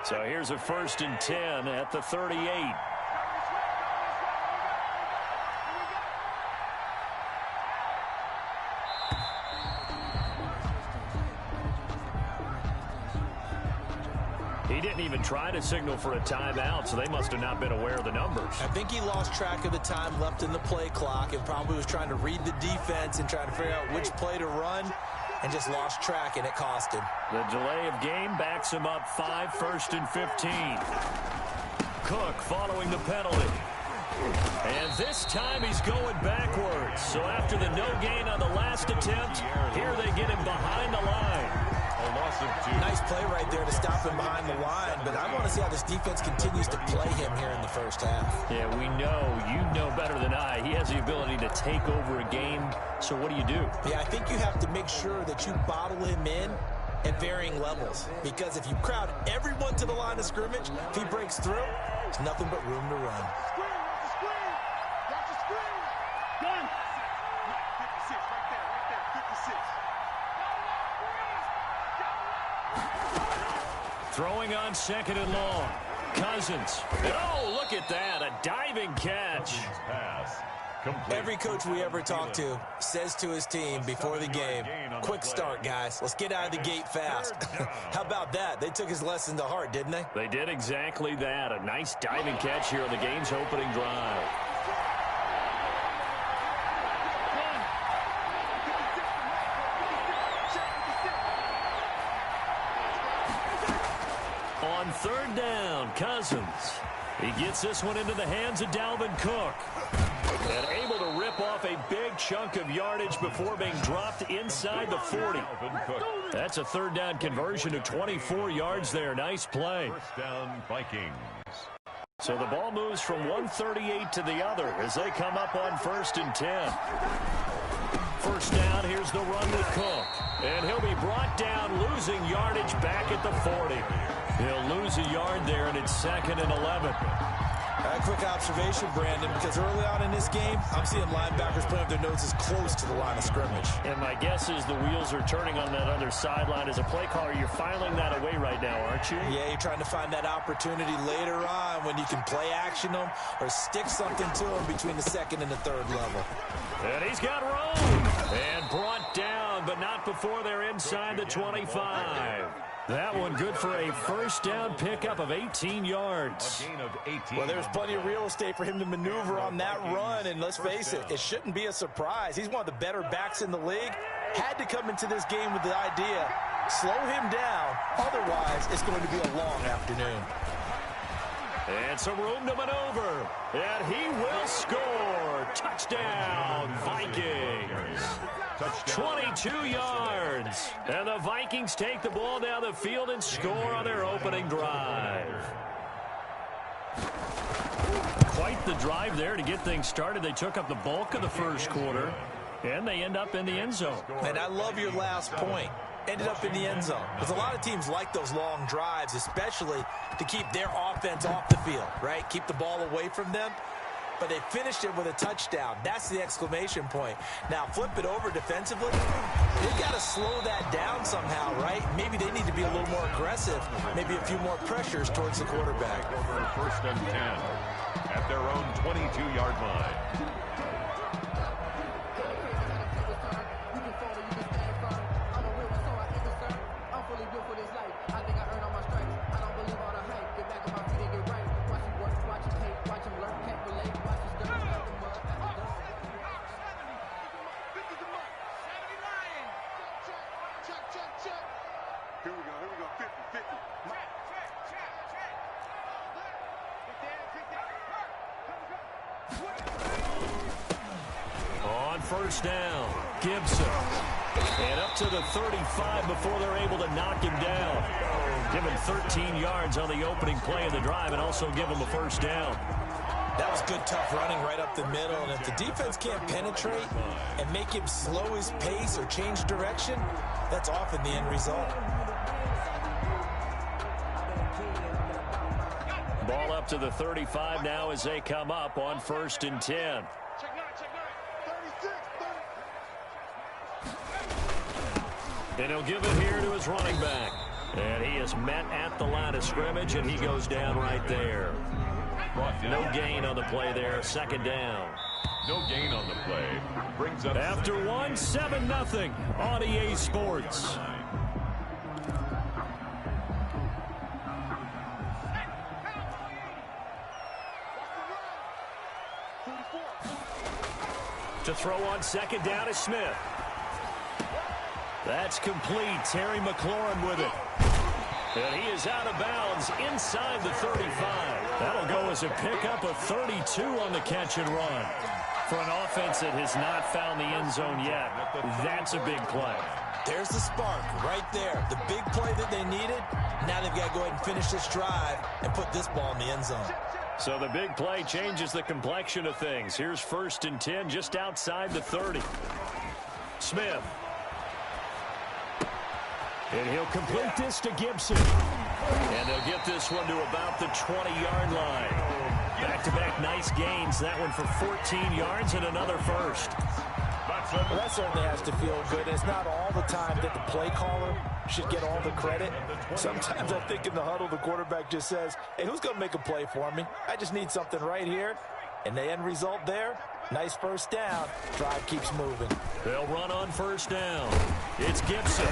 So here's a 1st and 10 at the 38. He didn't even try to signal for a timeout, so they must have not been aware of the numbers. I think he lost track of the time left in the play clock and probably was trying to read the defense and trying to figure out which play to run and just lost track, and it cost him. The delay of game backs him up 5, 1st and 15. Cook following the penalty. And this time he's going backwards. So after the no gain on the last attempt, here they get him behind the line. Nice play right there to stop him behind the line, but I want to see how this defense continues to play him here in the first half. Yeah, we know. You know better than I. He has the ability to take over a game, so what do? Yeah, I think you have to make sure that you bottle him in at varying levels, because if you crowd everyone to the line of scrimmage, if he breaks through, there's nothing but room to run. Throwing on 2nd and long. Cousins. Oh, look at that. A diving catch. Every coach we ever talk to says to his team before the game, quick start, guys. Let's get out of the gate fast. How about that? They took his lesson to heart, didn't they? They did exactly that. A nice diving catch here on the game's opening drive. On 3rd down, Cousins. He gets this one into the hands of Dalvin Cook. And able to rip off a big chunk of yardage before being dropped inside the 40. That's a 3rd down conversion of 24 yards there. Nice play. 1st down, Vikings. So the ball moves from 138 to the other as they come up on 1st and 10. 1st down, here's the run with Cook. And he'll be brought down, losing yardage back at the 40. He'll lose a yard there, and it's 2nd and 11. A quick observation, Brandon, because early on in this game, I'm seeing linebackers putting up their noses close to the line of scrimmage. And my guess is the wheels are turning on that other sideline. As a play caller, you're filing that away right now, aren't you? Yeah, you're trying to find that opportunity later on when you can play action them or stick something to them between the 2nd and the 3rd level. And he's got room. And brought down, but not before they're inside the 25. That one good for a 1st down pickup of 18 yards. A gain of 18. Well, there's plenty of real estate for him to maneuver on that run, and let's face it, it shouldn't be a surprise. He's one of the better backs in the league. Had to come into this game with the idea, slow him down, otherwise it's going to be a long afternoon. And some room to maneuver, and he will score. Touchdown, Vikings. 22 yards. And the Vikings take the ball down the field and score on their opening drive. Quite the drive there to get things started. They took up the bulk of the 1st quarter, and they end up in the end zone. And I love your last point. Ended up in the end zone. Because a lot of teams like those long drives, especially to keep their offense off the field, right? Keep the ball away from them. But they finished it with a touchdown. That's the exclamation point. Now, flip it over defensively. They've got to slow that down somehow, right? Maybe they need to be a little more aggressive. Maybe a few more pressures towards the quarterback. Over 1st and 10 at their own 22-yard line. On 1st down, Gibson. And up to the 35 before they're able to knock him down. Give him 13 yards on the opening play of the drive and also give him a 1st down. That was good, tough running right up the middle. And if the defense can't penetrate and make him slow his pace or change direction, that's often the end result. Ball up to the 35 now as they come up on 1st and 10. And he'll give it here to his running back. And he is met at the line of scrimmage, and he goes down right there. No gain on the play there. Second down. No gain on the play. Brings up after 7-0 on EA Sports. To throw on second down is Smith. That's complete. Terry McLaurin with it. And he is out of bounds inside the 35. That'll go as a pickup of 32 on the catch and run. For an offense that has not found the end zone yet, that's a big play. There's the spark right there. The big play that they needed. Now they've got to go ahead and finish this drive and put this ball in the end zone. So the big play changes the complexion of things. Here's 1st and 10 just outside the 30. Smith. And he'll complete this to Gibson. And they'll get this one to about the 20-yard line. Back-to-back nice gains. That one for 14 yards and another first. Well, that certainly has to feel good. It's not all the time that the play caller should get all the credit. Sometimes I think in the huddle, the quarterback just says, hey, who's going to make a play for me? I just need something right here. And the end result there, nice first down. Drive keeps moving. They'll run on first down. It's Gibson.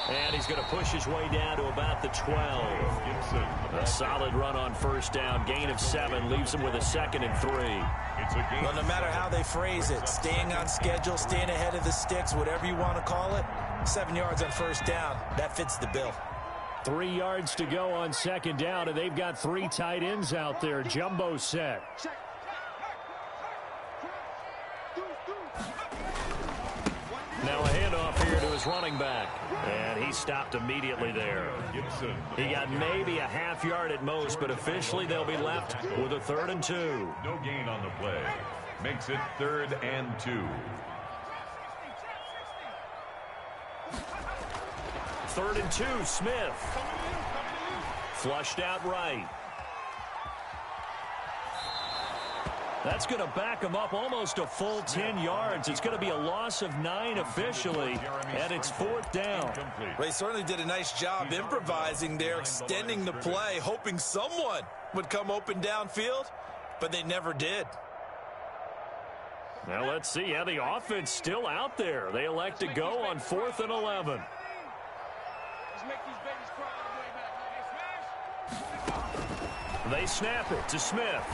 And he's going to push his way down to about the 12. A solid run on first down. Gain of 7 leaves him with a 2nd and 3. Well, no matter how they phrase it, staying on schedule, staying ahead of the sticks, whatever you want to call it, 7 yards on first down, that fits the bill. 3 yards to go on second down, and they've got 3 tight ends out there. Jumbo set. Now a handoff here to his running back. And he stopped immediately there. He got maybe a half yard at most, but officially they'll be left with a 3rd and 2. No gain on the play. Makes it 3rd and 2. 3rd and 2, Smith. Flushed out right. That's going to back him up almost a full 10 yards. It's going to be a loss of 9 officially, and it's 4th down. They certainly did a nice job improvising there, extending the play, hoping someone would come open downfield, but they never did. Now let's see how the offense still out there. They elect to go on 4th and 11. They snap it to Smith.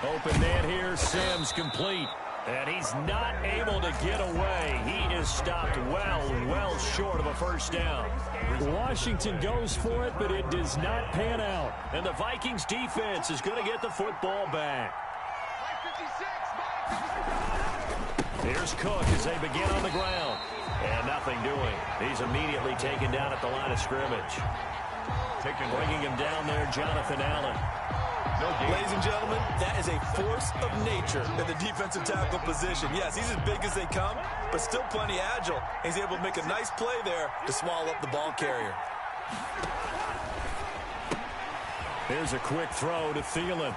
Open man here, Sims complete. And he's not able to get away. He is stopped well short of a first down. Washington goes for it, but it does not pan out. And the Vikings defense is going to get the football back. Here's Cook as they begin on the ground. And nothing doing. He's immediately taken down at the line of scrimmage. Bringing him down there, Jonathan Allen. Ladies and gentlemen, that is a force of nature in the defensive tackle position. Yes, he's as big as they come, but still plenty agile. He's able to make a nice play there to swallow up the ball carrier. Here's a quick throw to Thielen.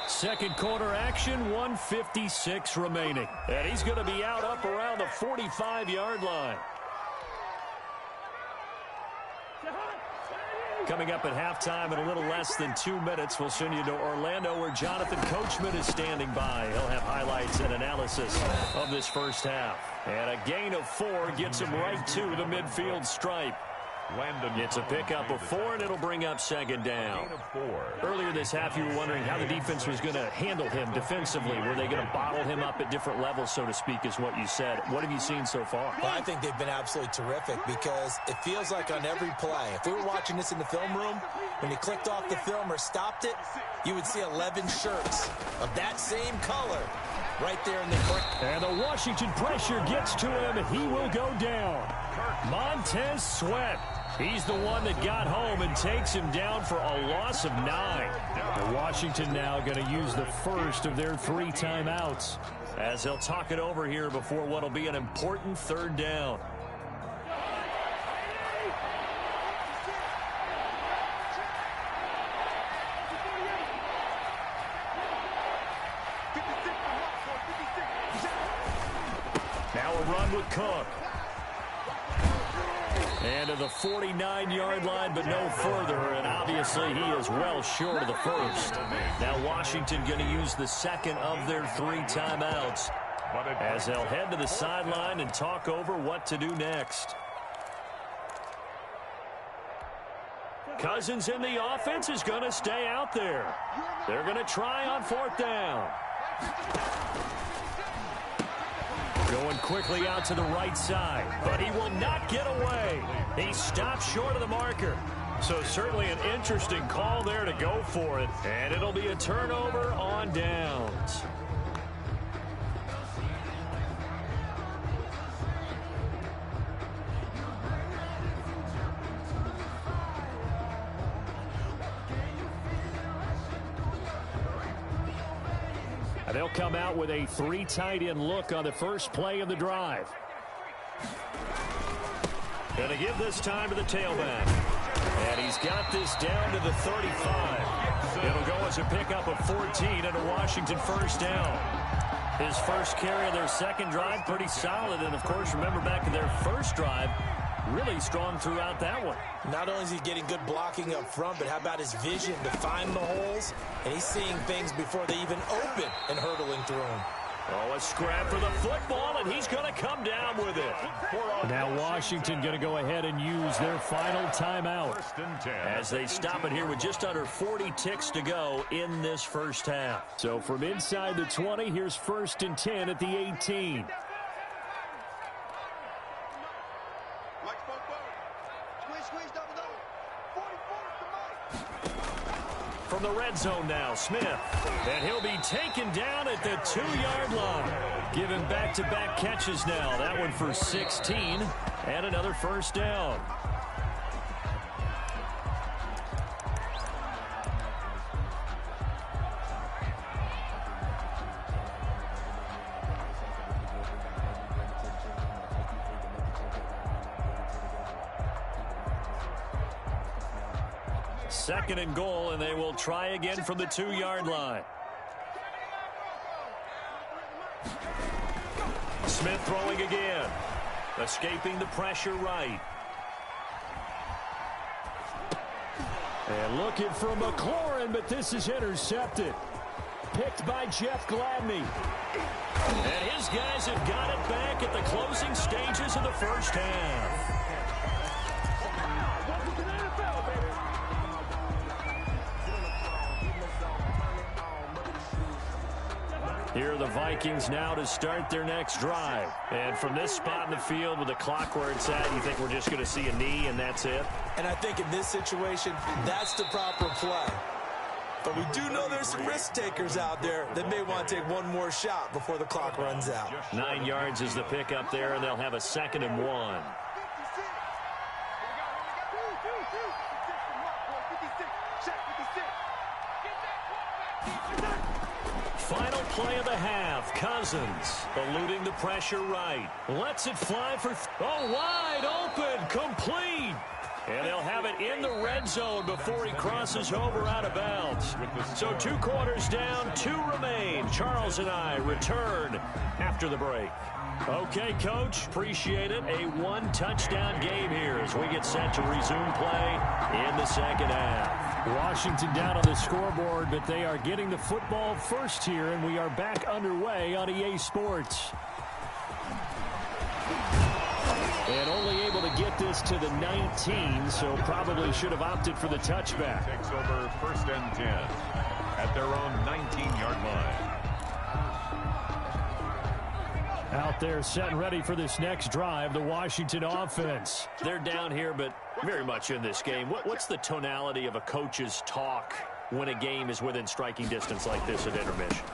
Second quarter action, 1:56 remaining. And he's going to be out up around the 45-yard line. Coming up at halftime in a little less than 2 minutes, we'll send you to Orlando where Jonathan Coachman is standing by. He'll have highlights and analysis of this first half. And a gain of 4 gets him right to the midfield stripe. It's a pickup of 4, and it'll bring up second down. Earlier this half, you were wondering how the defense was going to handle him defensively. Were they going to bottle him up at different levels, so to speak, is what you said. What have you seen so far? Well, I think they've been absolutely terrific because it feels like on every play, if we were watching this in the film room, when you clicked off the film or stopped it, you would see 11 shirts of that same color right there in the corner. And the Washington pressure gets to him. He will go down. Montez Sweat. He's the one that got home and takes him down for a loss of 9. The Washington now going to use the first of their 3 timeouts as they'll talk it over here before what will be an important third down. Now a run with Cook. And to the 49-yard line, but no further. And obviously, he is well short of the first. Now Washington going to use the second of their 3 timeouts as they'll head to the sideline and talk over what to do next. Cousins in the offense is going to stay out there. They're going to try on 4th down. Going quickly out to the right side, but he will not get away. He stops short of the marker. So certainly an interesting call there to go for it, and it'll be a turnover on downs. They'll come out with a 3 tight end look on the first play of the drive. Going to give this time to the tailback. And he's got this down to the 35. It'll go as a pickup of 14 and a Washington first down. His first carry of their second drive, pretty solid. And, of course, remember back in their first drive, really strong throughout that one. Not only is he getting good blocking up front, but how about his vision to find the holes? And he's seeing things before they even open and hurtling through them. Oh, a scrap for the football, and he's going to come down with it. Now Washington going to go ahead and use their final timeout as they stop it here with just under 40 ticks to go in this first half. So from inside the 20, here's 1st and 10 at the 18. From the red zone now, Smith. And he'll be taken down at the 2-yard line. Giving back-to-back catches now. That one for 16 and another first down. Second and goal, and they will try again from the 2-yard line. Smith throwing again. Escaping the pressure right. And looking for McLaurin, but this is intercepted. Picked by Jeff Gladney. And his guys have got it back at the closing stages of the first half. Here are the Vikings now to start their next drive. And from this spot in the field with the clock where it's at, you think we're just going to see a knee and that's it? And I think in this situation, that's the proper play. But we do know there's some risk takers out there that may want to take one more shot before the clock runs out. 9 yards is the pickup there, and they'll have a 2nd and 1. Final play of the half. Cousins eluding the pressure right. Lets it fly for... wide open. Complete. And they'll have it in the red zone before he crosses over out of bounds. So 2 quarters down, 2 remain. Charles and I return after the break. Okay, Coach, appreciate it. A 1-touchdown game here as we get set to resume play in the second half. Washington down on the scoreboard, but they are getting the football first here, and we are back underway on EA Sports. And only able to get this to the 19, so probably should have opted for the touchback. Takes over 1st and 10 at their own 19-yard line. Out there set and ready for this next drive, the Washington offense. They're down here, but very much in this game. What's the tonality of a coach's talk when a game is within striking distance like this at intermission?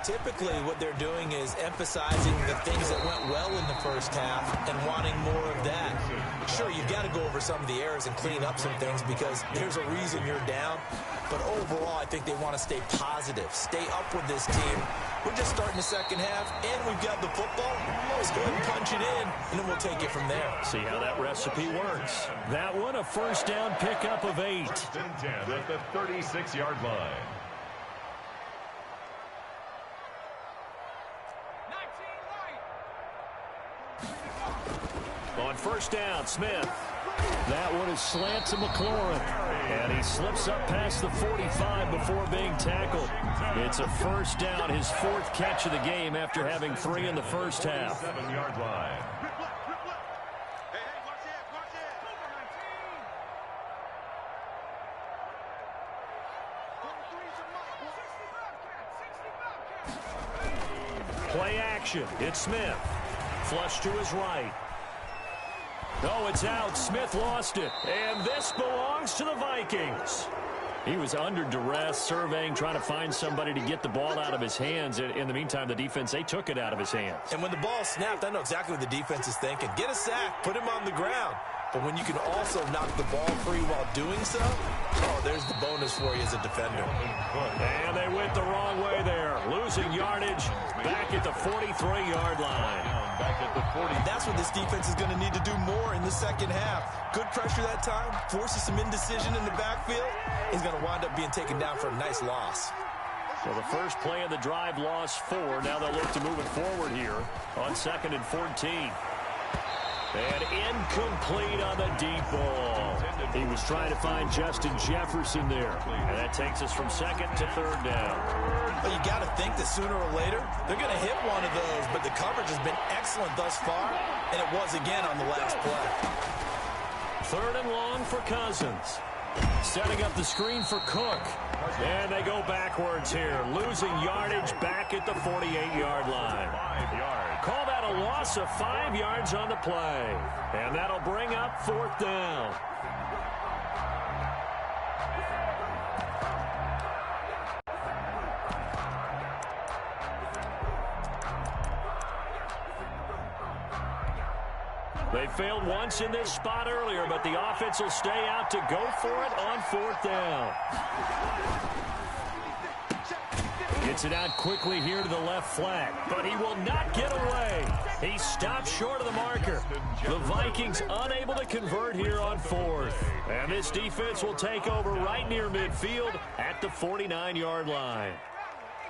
Typically, what they're doing is emphasizing the things that went well in the first half and wanting more of that. Sure, you've got to go over some of the errors and clean up some things because there's a reason you're down. But overall, I think they want to stay positive, stay up with this team. We're just starting the second half, and we've got the football. Let's go ahead and punch it in, and then we'll take it from there. See how that recipe works. That one, a first down pickup of 8. 1st and 10 at the 36-yard line. On first down, Smith. That one is slant to McLaurin. And he slips up past the 45 before being tackled. It's a first down, his fourth catch of the game after having 3 in the first half. 7-yard line. Play action. It's Smith. Flush to his right. Oh, it's out. Smith lost it. And this belongs to the Vikings. He was under duress, surveying, trying to find somebody to get the ball out of his hands. In the meantime, the defense, they took it out of his hands. And when the ball snapped, I know exactly what the defense is thinking. Get a sack. Put him on the ground. But when you can also knock the ball free while doing so, oh, there's the bonus for you as a defender. And they went the wrong way there. Losing yardage back at the 43-yard line. Back at the 40. That's what this defense is going to need to do more in the second half. Good pressure that time, forces some indecision in the backfield. He's going to wind up being taken down for a nice loss. So the first play of the drive lost 4. Now they'll look to move it forward here on 2nd and 14. And incomplete on the deep ball. He was trying to find Justin Jefferson there. And that takes us from 2nd to 3rd down. Well, you got to think that sooner or later, they're going to hit one of those. But the coverage has been excellent thus far. And it was again on the last play. 3rd and long for Cousins. Setting up the screen for Cook. And they go backwards here. Losing yardage back at the 48-yard line. 5 yards. Call that a loss of 5 yards on the play. And that'll bring up 4th down. They failed once in this spot earlier, but the offense will stay out to go for it on 4th down. Gets it out quickly here to the left flat, but he will not get away. He stopped short of the marker. The Vikings unable to convert here on 4th. And this defense will take over right near midfield at the 49-yard line.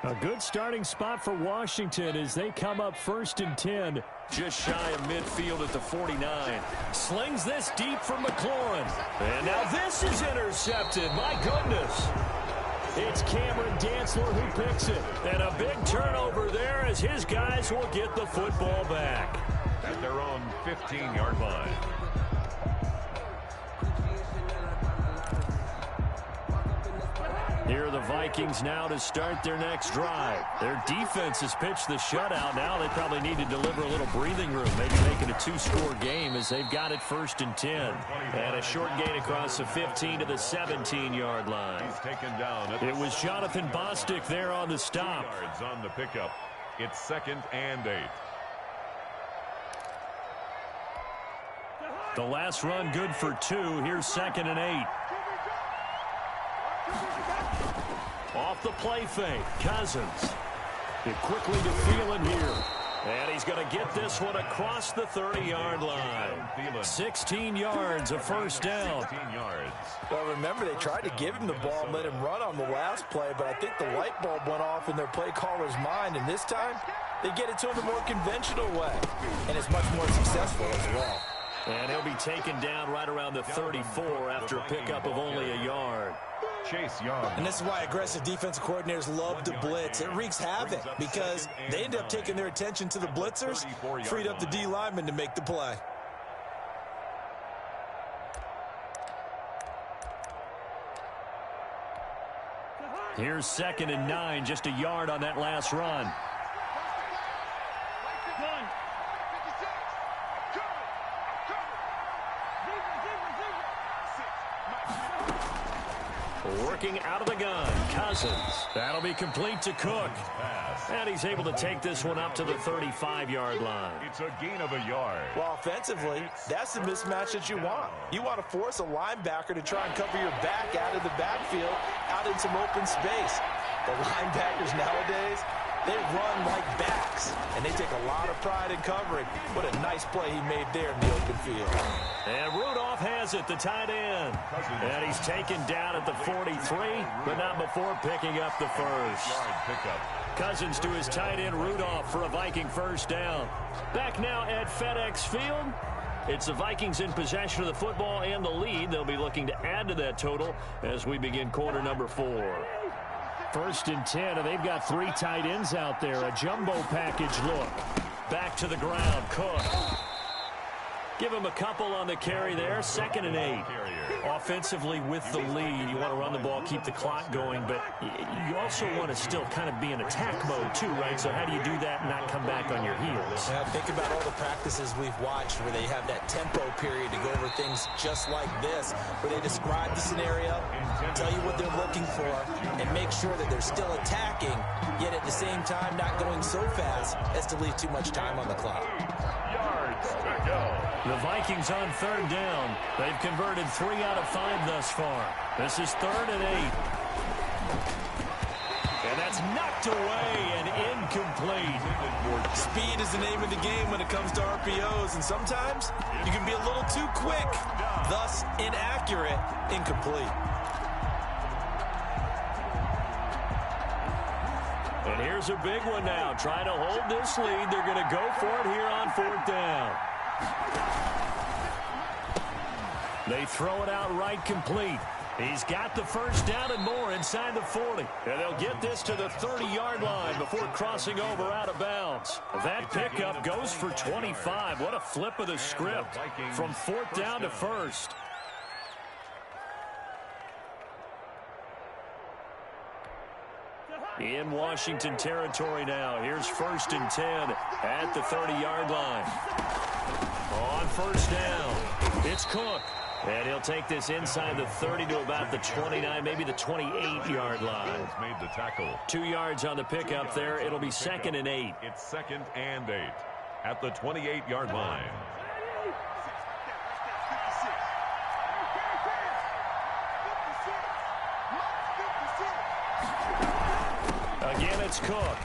A good starting spot for Washington as they come up 1st and 10. Just shy of midfield at the 49. Slings this deep for McLaurin. And now this is intercepted. My goodness. It's Cameron Dantzler who picks it. And a big turnover there as his guys will get the football back. At their own 15-yard line. Here are the Vikings now to start their next drive. Their defense has pitched the shutout. Now they probably need to deliver a little breathing room, maybe make it a 2-score game as they've got it 1st and 10. And a short gain across the 15 to the 17-yard line. He's taken down. It was Jonathan Bostic there on the stop. Yards on the pickup. It's 2nd and 8. The last run good for 2. Here's 2nd and 8. Off the play fake, Cousins. It quickly to Thielen here. And he's going to get this one across the 30-yard line. 16 yards, a first down. 16 yards. Well, remember, they tried to give him the ball and let him run on the last play, but I think the light bulb went off in their play caller's mind, and this time they get it to him the more conventional way. And it's much more successful as well. And he'll be taken down right around the 34 after a pickup of only a yard. Chase Young. And this is why aggressive defensive coordinators love to blitz. It wreaks havoc because they end up taking their attention to the blitzers, freed up the D lineman to make the play. Here's 2nd and 9, just a yard on that last run. Working out of the gun, Cousins. That'll be complete to Cook. And he's able to take this one up to the 35-yard line. It's a gain of a yard. Well, offensively, that's the mismatch that you want. You want to force a linebacker to try and cover your back out of the backfield, out in some open space. The linebackers nowadays, they run like backs, and they take a lot of pride in covering. What a nice play he made there in the open field. And Rudolph has it, the tight end. And he's taken down at the 43, but not before picking up the first. Cousins to his tight end, Rudolph, for a Viking first down. Back now at FedEx Field. It's the Vikings in possession of the football and the lead. They'll be looking to add to that total as we begin quarter number 4. 1st and 10, and they've got 3 tight ends out there. A jumbo package look. Back to the ground, Cook. Give him a couple on the carry there. 2nd and 8. Offensively with the lead, you want to run the ball, keep the clock going, but you also want to still kind of be in attack mode too, right? So how do you do that and not come back on your heels? Yeah, think about all the practices we've watched where they have that tempo period to go over things just like this, where they describe the scenario, tell you what they're looking for, and make sure that they're still attacking, yet at the same time not going so fast as to leave too much time on the clock. The Vikings on 3rd down. They've converted 3 out of 5 thus far. This is 3rd and 8. And that's knocked away and incomplete. Speed is the name of the game when it comes to RPOs, and sometimes you can be a little too quick, thus inaccurate, incomplete. And here's a big one now. Trying to hold this lead. They're going to go for it here on 4th down. They throw it out right complete. He's got the 1st down and more inside the 40. And they'll get this to the 30-yard line before crossing over out of bounds. That pickup goes for 25. What a flip of the script from 4th down to 1st. In Washington territory now. Here's 1st and 10 at the 30-yard line. On 1st down, it's Cook. And he'll take this inside the 30 to about the 29, maybe the 28-yard line. Made the tackle. 2 yards on the pickup there. It'll be 2nd and 8. It's 2nd and 8 at the 28-yard line. Again, it's Cook.